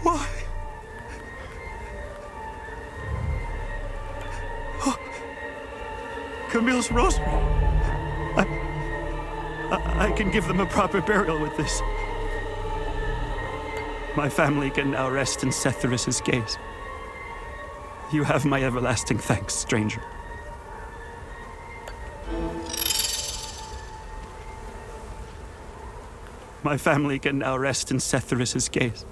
Why? Oh, Camille's rosary. I can give them a proper burial with this. My family can now rest in Setharis' gaze. You have my everlasting thanks, stranger. My family can now rest in Setharis' gaze.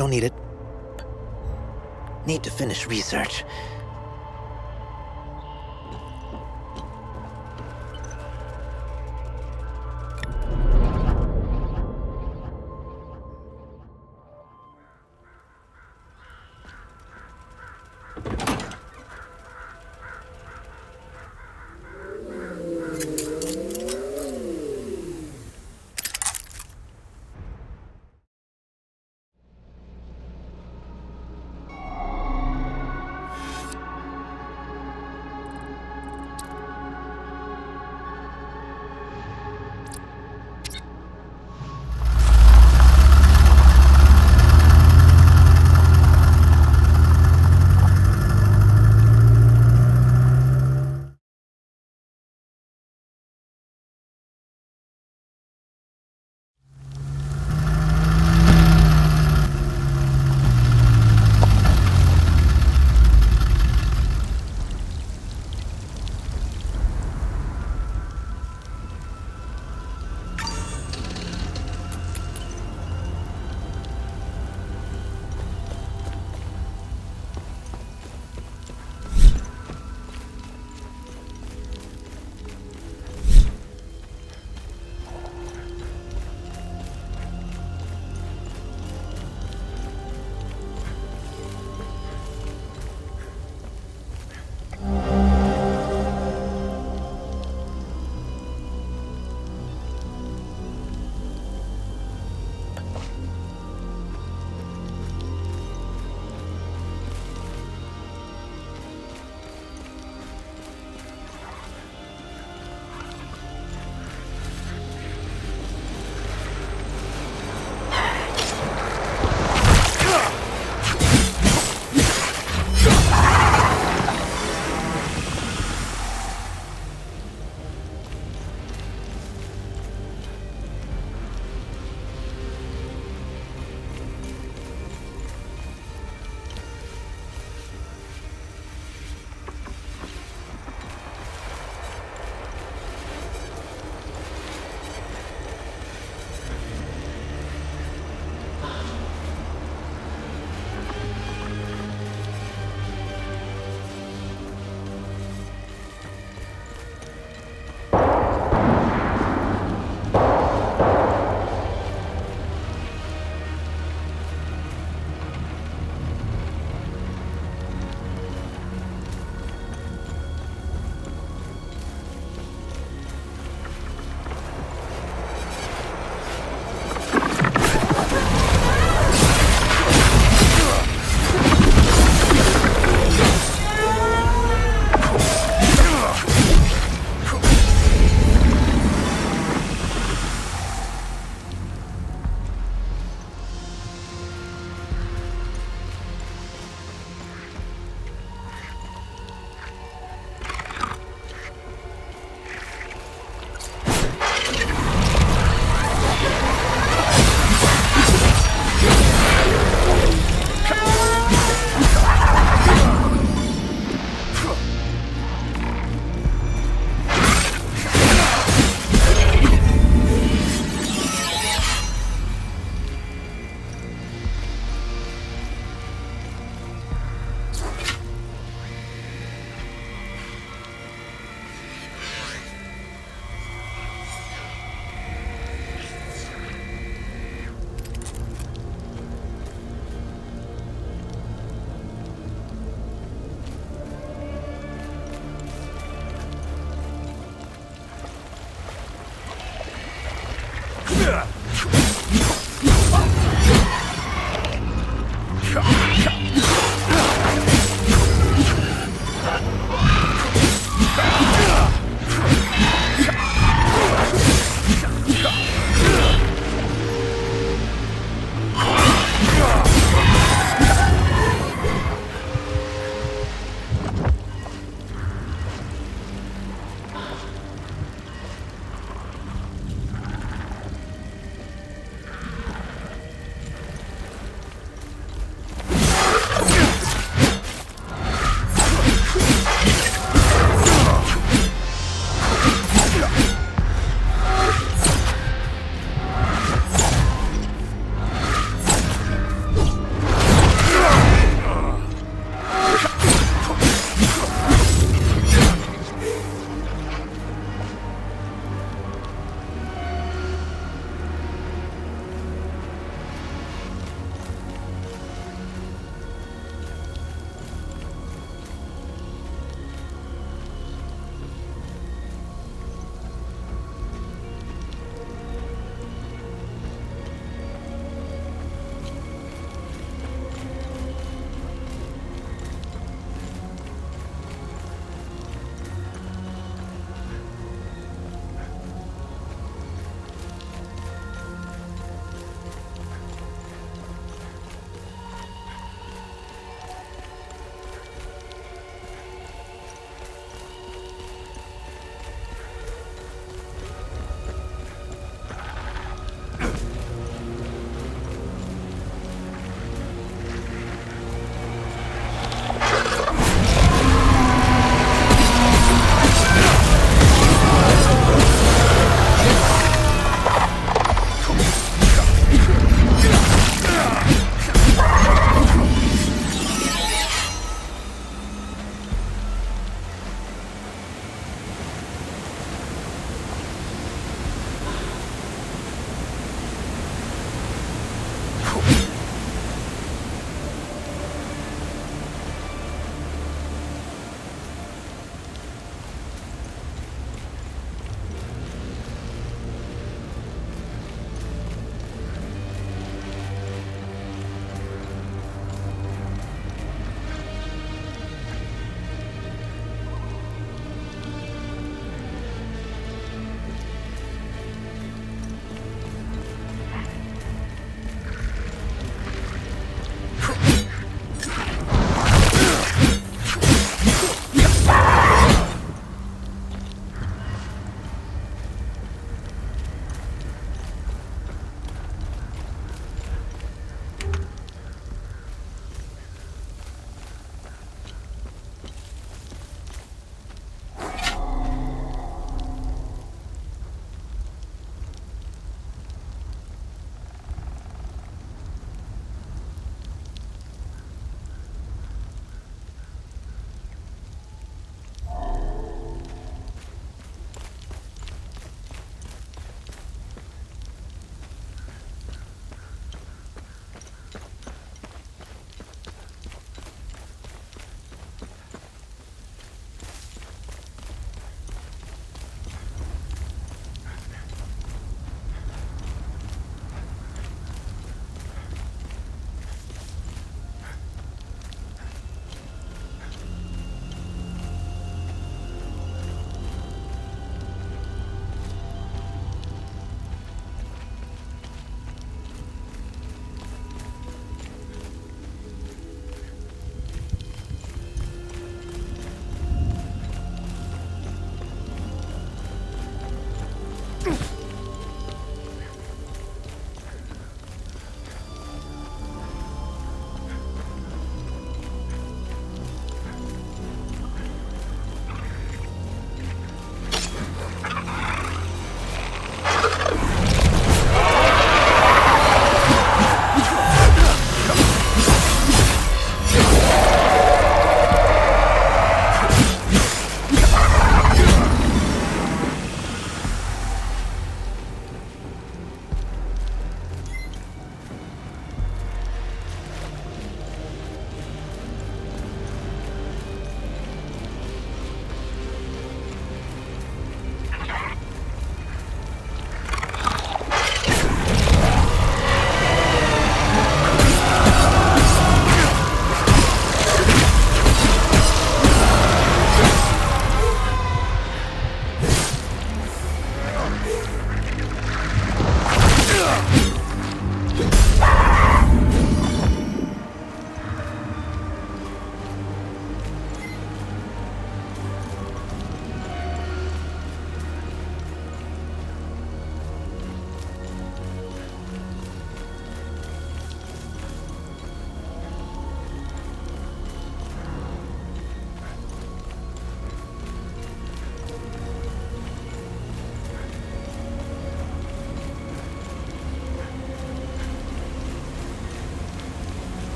Don't need it. Need to finish research.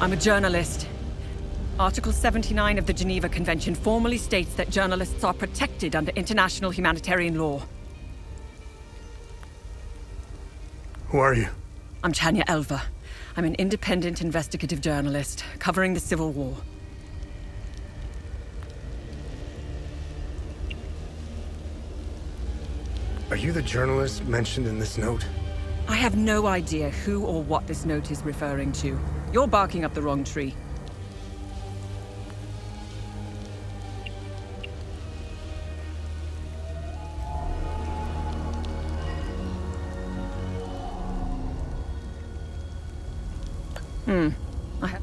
I'm a journalist. Article 79 of the Geneva Convention formally states that journalists are protected under international humanitarian law. Who are you? I'm Tanya Elva. I'm an independent investigative journalist covering the Civil War. Are you the journalist mentioned in this note? I have no idea who or what this note is referring to. You're barking up the wrong tree. I have...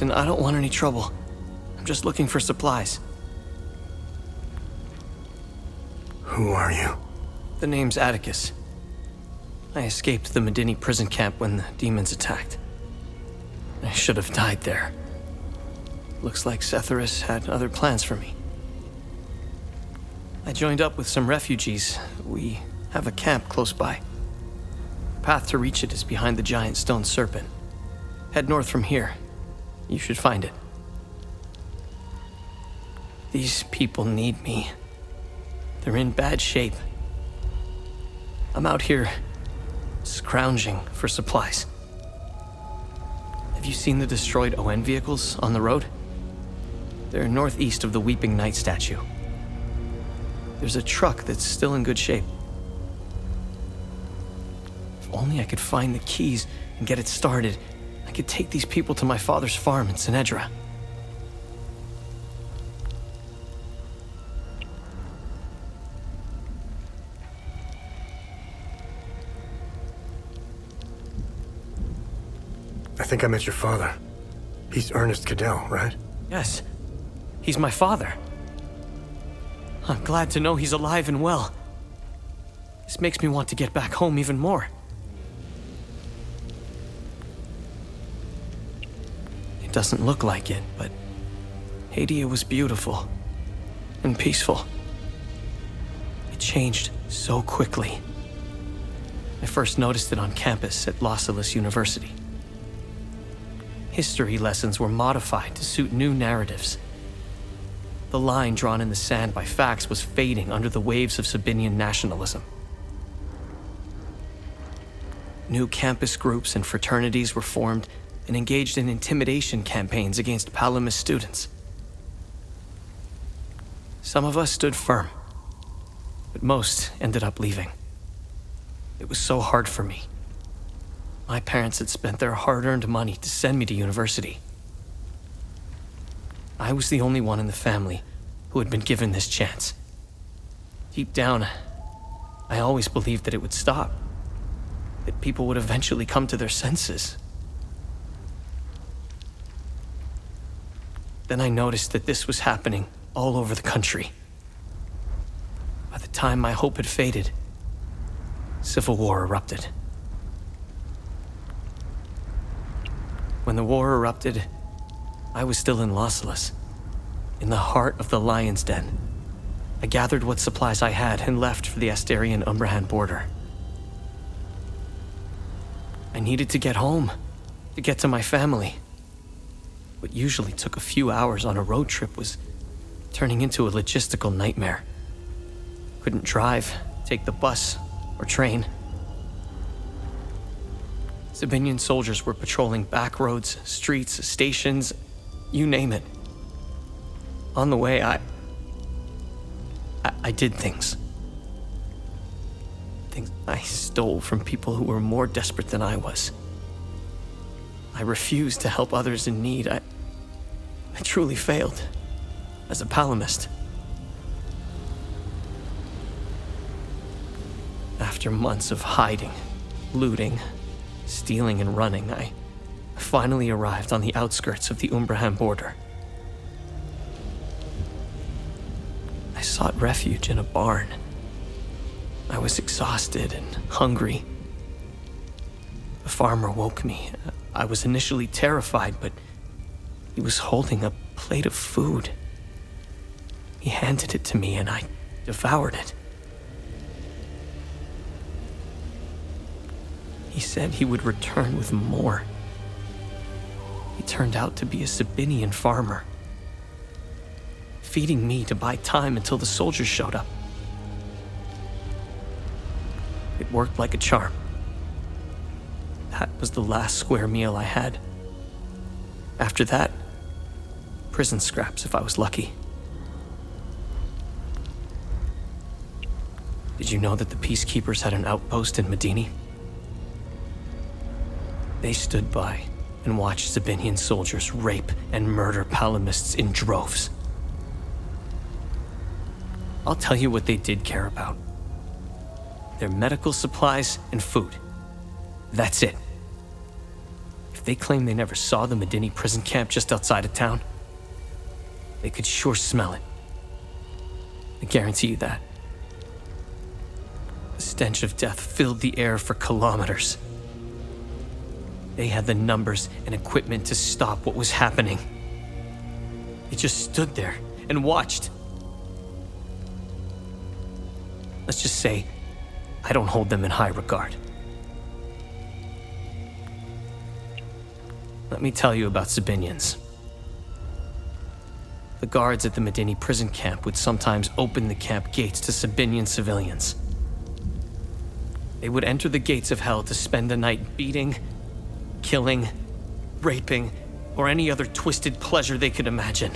Listen, I don't want any trouble. I'm just looking for supplies. Who are you? The name's Atticus. I escaped the Medini prison camp when the demons attacked. I should have died there. Looks like Setharus had other plans for me. I joined up with some refugees. We have a camp close by. The path to reach it is behind the giant stone serpent. Head north from here. You should find it. These people need me. They're in bad shape. I'm out here scrounging for supplies. Have you seen the destroyed ON vehicles on the road? They're northeast of the Weeping Knight statue. There's a truck that's still in good shape. If only I could find the keys and get it started, I could take these people to my father's farm in Sinedra. I think I met your father. He's Ernest Cadell, right? Yes, he's my father. I'm glad to know he's alive and well. This makes me want to get back home even more. It doesn't look like it, but Hadia was beautiful and peaceful. It changed so quickly. I first noticed it on campus at Los Angeles University. History lessons were modified to suit new narratives. The line drawn in the sand by facts was fading under the waves of Sabinian nationalism. New campus groups and fraternities were formed and engaged in intimidation campaigns against Palamas students. Some of us stood firm, but most ended up leaving. It was so hard for me. My parents had spent their hard-earned money to send me to university. I was the only one in the family who had been given this chance. Deep down, I always believed that it would stop, that people would eventually come to their senses. Then I noticed that this was happening all over the country. By the time my hope had faded, civil war erupted. When the war erupted, I was still in Los Angeles, in the heart of the Lion's Den. I gathered what supplies I had and left for the Astarian-Umbrahan border. I needed to get home, to get to my family. What usually took a few hours on a road trip was turning into a logistical nightmare. Couldn't drive, take the bus, or train. Sabinian soldiers were patrolling back roads, streets, stations, you name it. On the way, I did things. Things I stole from people who were more desperate than I was. I refused to help others in need. I truly failed as a Palamist. After months of hiding, looting, stealing and running, I finally arrived on the outskirts of the Umbrahan border. I sought refuge in a barn. I was exhausted and hungry. The farmer woke me. I was initially terrified, but he was holding a plate of food. He handed it to me and I devoured it. He said he would return with more. He turned out to be a Sabinian farmer, feeding me to buy time until the soldiers showed up. It worked like a charm. That was the last square meal I had. After that, prison scraps if I was lucky. Did you know that the Peacekeepers had an outpost in Medini? They stood by and watched Sabinian soldiers rape and murder Palamists in droves. I'll tell you what they did care about. Their medical supplies and food. That's it. If they claim they never saw the Medini prison camp just outside of town, they could sure smell it. I guarantee you that. The stench of death filled the air for kilometers. They had the numbers and equipment to stop what was happening. They just stood there and watched. Let's just say, I don't hold them in high regard. Let me tell you about Sabinians. The guards at the Medini prison camp would sometimes open the camp gates to Sabinian civilians. They would enter the gates of hell to spend the night beating, killing, raping, or any other twisted pleasure they could imagine.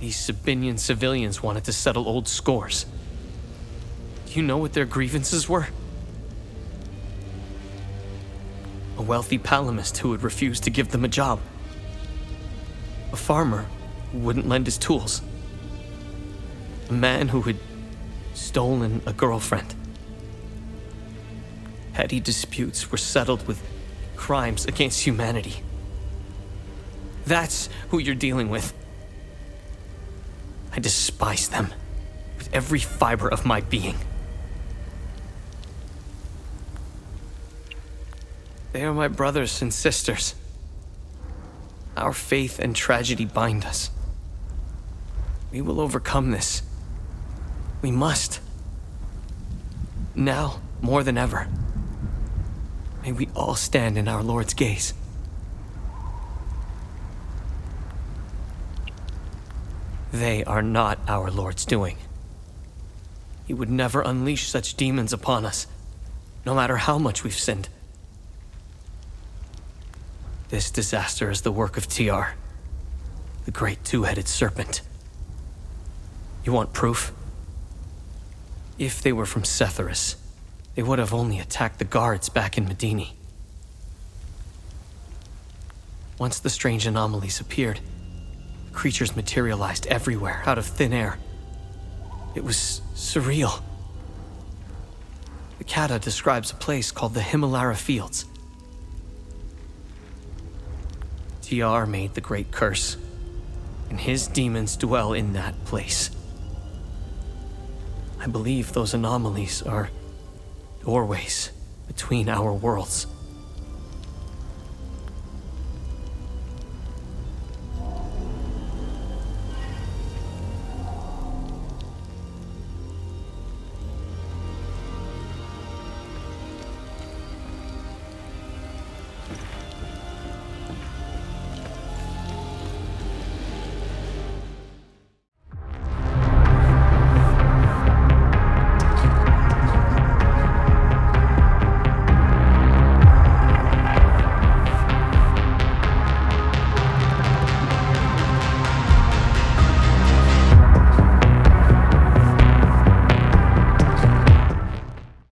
These Sabinian civilians wanted to settle old scores. Do you know what their grievances were? A wealthy palamist who would refuse to give them a job. A farmer who wouldn't lend his tools. A man who had stolen a girlfriend. Petty disputes were settled with crimes against humanity. That's who you're dealing with. I despise them with every fiber of my being. They are my brothers and sisters. Our faith and tragedy bind us. We will overcome this. We must. Now, more than ever. May we all stand in our Lord's gaze. They are not our Lord's doing. He would never unleash such demons upon us, no matter how much we've sinned. This disaster is the work of TR, the great two-headed serpent. You want proof? If they were from Setharus, they would have only attacked the guards back in Medini. Once the strange anomalies appeared, the creatures materialized everywhere out of thin air. It was surreal. The Kata describes a place called the Himalara Fields. TR made the Great Curse, and his demons dwell in that place. I believe those anomalies are doorways between our worlds.